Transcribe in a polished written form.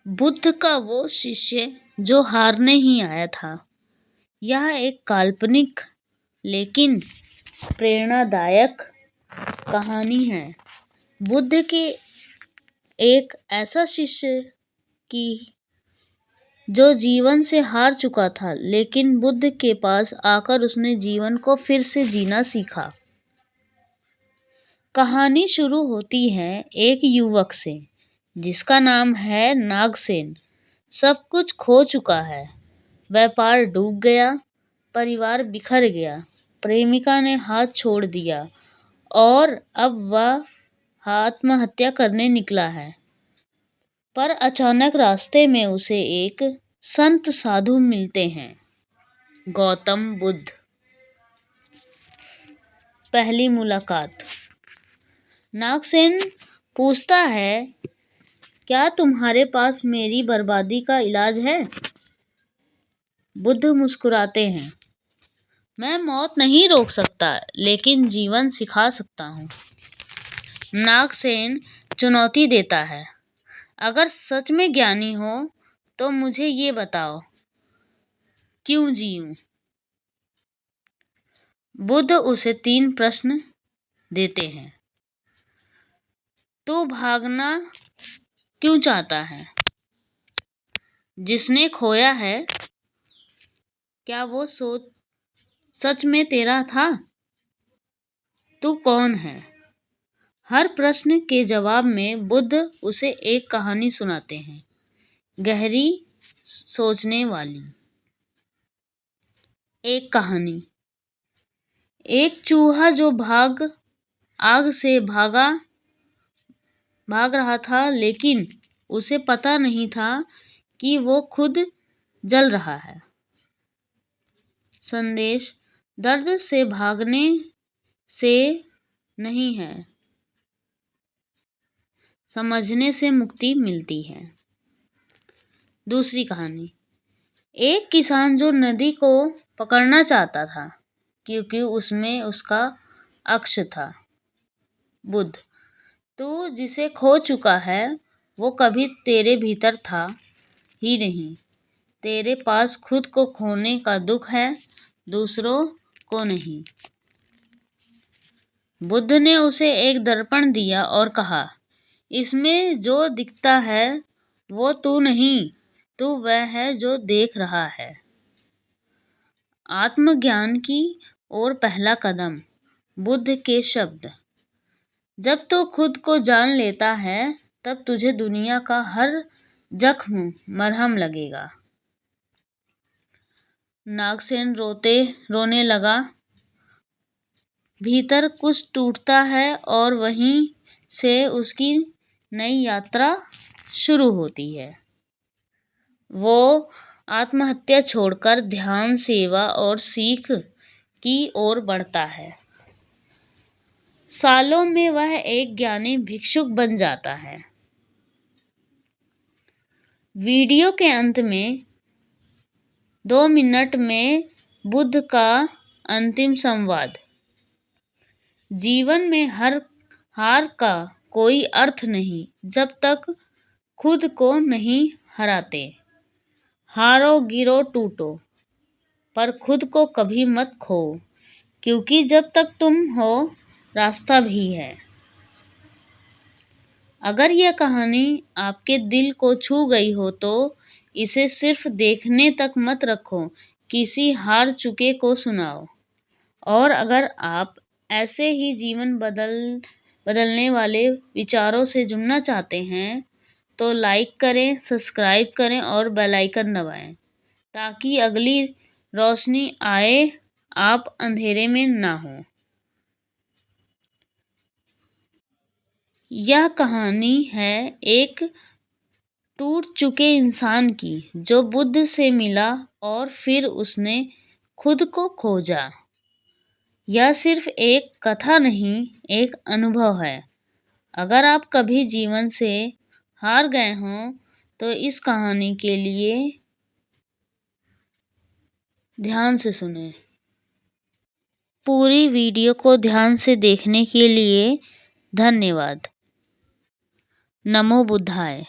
बुद्ध का वो शिष्य जो हारने ही आया था। यह एक काल्पनिक लेकिन प्रेरणादायक कहानी है। बुद्ध के एक ऐसा शिष्य की जो जीवन से हार चुका था, लेकिन बुद्ध के पास आकर उसने जीवन को फिर से जीना सीखा। कहानी शुरू होती है एक युवक से जिसका नाम है नागसेन। सब कुछ खो चुका है। व्यापार डूब गया, परिवार बिखर गया, प्रेमिका ने हाथ छोड़ दिया और अब वह आत्महत्या करने निकला है। पर अचानक रास्ते में उसे एक संत साधु मिलते हैं, गौतम बुद्ध। पहली मुलाकात। नागसेन पूछता है, क्या तुम्हारे पास मेरी बर्बादी का इलाज है? बुद्ध मुस्कुराते हैं, मैं मौत नहीं रोक सकता, लेकिन जीवन सिखा सकता हूँ। नागसेन चुनौती देता है, अगर सच में ज्ञानी हो तो मुझे ये बताओ, क्यों जीऊं? बुद्ध उसे 3 प्रश्न देते हैं। तू भागना क्यों चाहता है? जिसने खोया है, क्या वो सोच सच में तेरा था? तू कौन है? हर प्रश्न के जवाब में बुद्ध उसे एक कहानी सुनाते हैं, गहरी सोचने वाली। एक कहानी। एक चूहा जो आग से भाग रहा था, लेकिन उसे पता नहीं था कि वो खुद जल रहा है। संदेश। दर्द से भागने से नहीं है, समझने से मुक्ति मिलती है। दूसरी कहानी। एक किसान जो नदी को पकड़ना चाहता था क्योंकि उसमें उसका अक्ष था। बुद्ध। तू जिसे खो चुका है वो कभी तेरे भीतर था ही नहीं। तेरे पास खुद को खोने का दुख है, दूसरों को नहीं। बुद्ध ने उसे एक दर्पण दिया और कहा, इसमें जो दिखता है वो तू नहीं, तू वह है जो देख रहा है। आत्मज्ञान की ओर पहला कदम। बुद्ध के शब्द। जब तू खुद को जान लेता है तब तुझे दुनिया का हर जख्म मरहम लगेगा। नागसेन रोने लगा। भीतर कुछ टूटता है और वहीं से उसकी नई यात्रा शुरू होती है। वो आत्महत्या छोड़कर ध्यान, सेवा और सीख की ओर बढ़ता है। सालों में वह एक ज्ञानी भिक्षुक बन जाता है। वीडियो के अंत में 2 मिनट में बुद्ध का अंतिम संवाद। जीवन में हार का कोई अर्थ नहीं जब तक खुद को नहीं हराते। हारो गिरो टूटो, पर खुद को कभी मत खो, क्योंकि जब तक तुम हो रास्ता भी है। अगर यह कहानी आपके दिल को छू गई हो तो इसे सिर्फ देखने तक मत रखो, किसी हार चुके को सुनाओ। और अगर आप ऐसे ही जीवन बदलने वाले विचारों से जुड़ना चाहते हैं तो लाइक करें, सब्सक्राइब करें और बेल आइकन दबाएं, ताकि अगली रोशनी आए, आप अंधेरे में ना हो। यह कहानी है एक टूट चुके इंसान की जो बुद्ध से मिला और फिर उसने खुद को खोजा। यह सिर्फ एक कथा नहीं, एक अनुभव है। अगर आप कभी जीवन से हार गए हों तो इस कहानी के लिए ध्यान से सुनें। पूरी वीडियो को ध्यान से देखने के लिए धन्यवाद। नमो बुद्धाय।